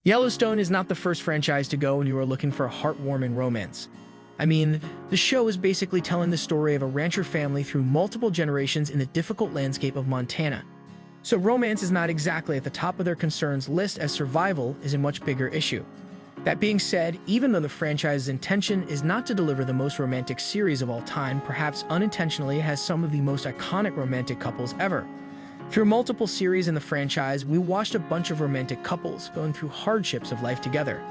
Yellowstone is not the first franchise to go when you are looking for a heartwarming romance. I mean, the show is basically telling the story of a rancher family through multiple generations in the difficult landscape of Montana. So romance is not exactly at the top of their concerns list, as survival is a much bigger issue. That being said, even though the franchise's intention is not to deliver the most romantic series of all time, perhaps unintentionally it has some of the most iconic romantic couples ever. Through multiple series in the franchise, we watched a bunch of romantic couples going through hardships of life together.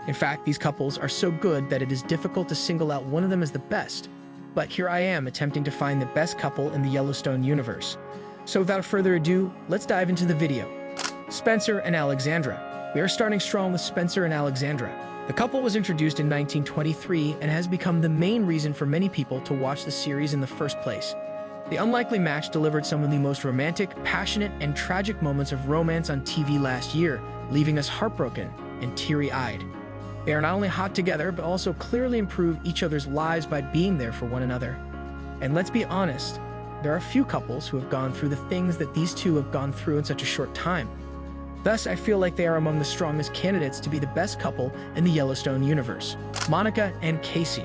In fact, these couples are so good that it is difficult to single out one of them as the best. But here I am attempting to find the best couple in the Yellowstone universe. So without further ado, let's dive into the video. Spencer and Alexandra. We are starting strong with Spencer and Alexandra. The couple was introduced in 1923 and has become the main reason for many people to watch the series in the first place. The unlikely match delivered some of the most romantic, passionate, and tragic moments of romance on TV last year, leaving us heartbroken and teary-eyed. They are not only hot together, but also clearly improve each other's lives by being there for one another. And let's be honest, there are few couples who have gone through the things that these two have gone through in such a short time. Thus, I feel like they are among the strongest candidates to be the best couple in the Yellowstone universe. Monica and Casey.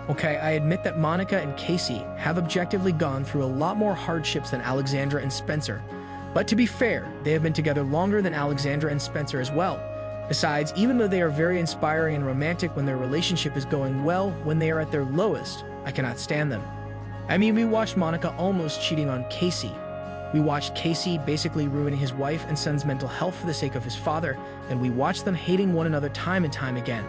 Okay, I admit that Monica and Casey have objectively gone through a lot more hardships than Alexandra and Spencer. But to be fair, they have been together longer than Alexandra and Spencer as well. Besides, even though they are very inspiring and romantic when their relationship is going well, when they are at their lowest, I cannot stand them. I mean, we watched Monica almost cheating on Casey. We watched Casey basically ruining his wife and son's mental health for the sake of his father, and we watched them hating one another time and time again.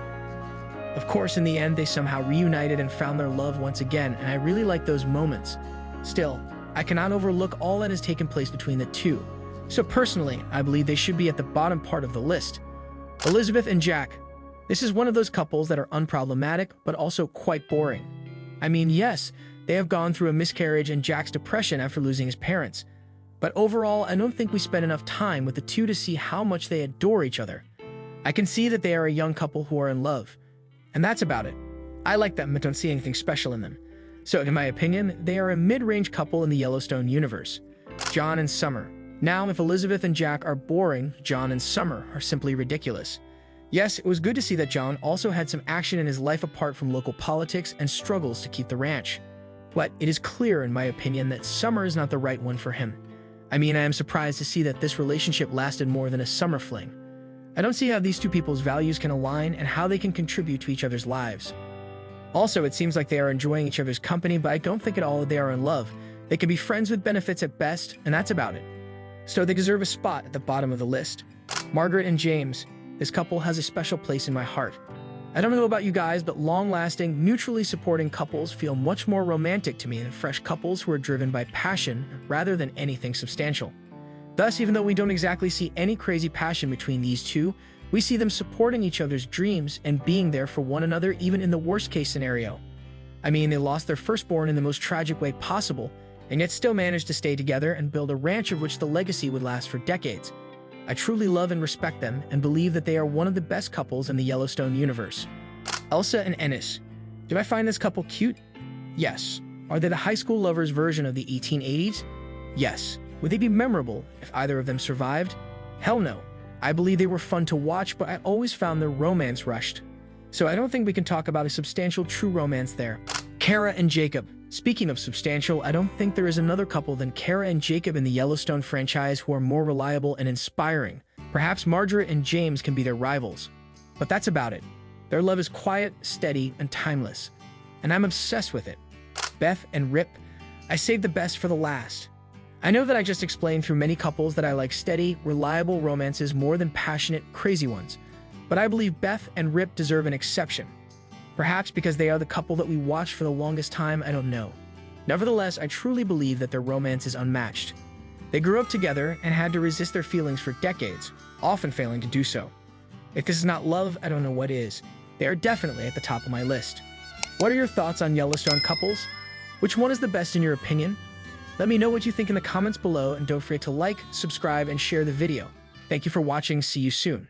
Of course, in the end, they somehow reunited and found their love once again, and I really like those moments. Still, I cannot overlook all that has taken place between the two. So personally, I believe they should be at the bottom part of the list. Elizabeth and Jack. This is one of those couples that are unproblematic, but also quite boring. I mean, yes, they have gone through a miscarriage and Jack's depression after losing his parents. But overall, I don't think we spent enough time with the two to see how much they adore each other. I can see that they are a young couple who are in love. And that's about it. I like them but don't see anything special in them. So in my opinion, they are a mid-range couple in the Yellowstone universe. John and Summer. Now, if Elizabeth and Jack are boring, John and Summer are simply ridiculous. Yes, it was good to see that John also had some action in his life apart from local politics and struggles to keep the ranch. But it is clear, in my opinion, that Summer is not the right one for him. I mean, I am surprised to see that this relationship lasted more than a summer fling. I don't see how these two people's values can align and how they can contribute to each other's lives. Also, it seems like they are enjoying each other's company, but I don't think at all that they are in love. They can be friends with benefits at best, and that's about it. So they deserve a spot at the bottom of the list. Margaret and James. This couple has a special place in my heart. I don't know about you guys, but long-lasting, mutually supporting couples feel much more romantic to me than fresh couples who are driven by passion rather than anything substantial. Thus, even though we don't exactly see any crazy passion between these two, we see them supporting each other's dreams and being there for one another even in the worst-case scenario. I mean, they lost their firstborn in the most tragic way possible, and yet still managed to stay together and build a ranch of which the legacy would last for decades. I truly love and respect them and believe that they are one of the best couples in the Yellowstone universe. Elsa and Ennis. Do I find this couple cute? Yes. Are they the high school lovers version of the 1880s? Yes. Would they be memorable if either of them survived? Hell no. I believe they were fun to watch, but I always found their romance rushed. So I don't think we can talk about a substantial true romance there. Kara and Jacob. Speaking of substantial, I don't think there is another couple than Kara and Jacob in the Yellowstone franchise who are more reliable and inspiring. Perhaps Margaret and James can be their rivals. But that's about it. Their love is quiet, steady, and timeless. And I'm obsessed with it. Beth and Rip. I saved the best for the last. I know that I just explained through many couples that I like steady, reliable romances more than passionate, crazy ones. But I believe Beth and Rip deserve an exception. Perhaps because they are the couple that we watched for the longest time, I don't know. Nevertheless, I truly believe that their romance is unmatched. They grew up together and had to resist their feelings for decades, often failing to do so. If this is not love, I don't know what is. They are definitely at the top of my list. What are your thoughts on Yellowstone couples? Which one is the best in your opinion? Let me know what you think in the comments below, and don't forget to like, subscribe, and share the video. Thank you for watching. See you soon.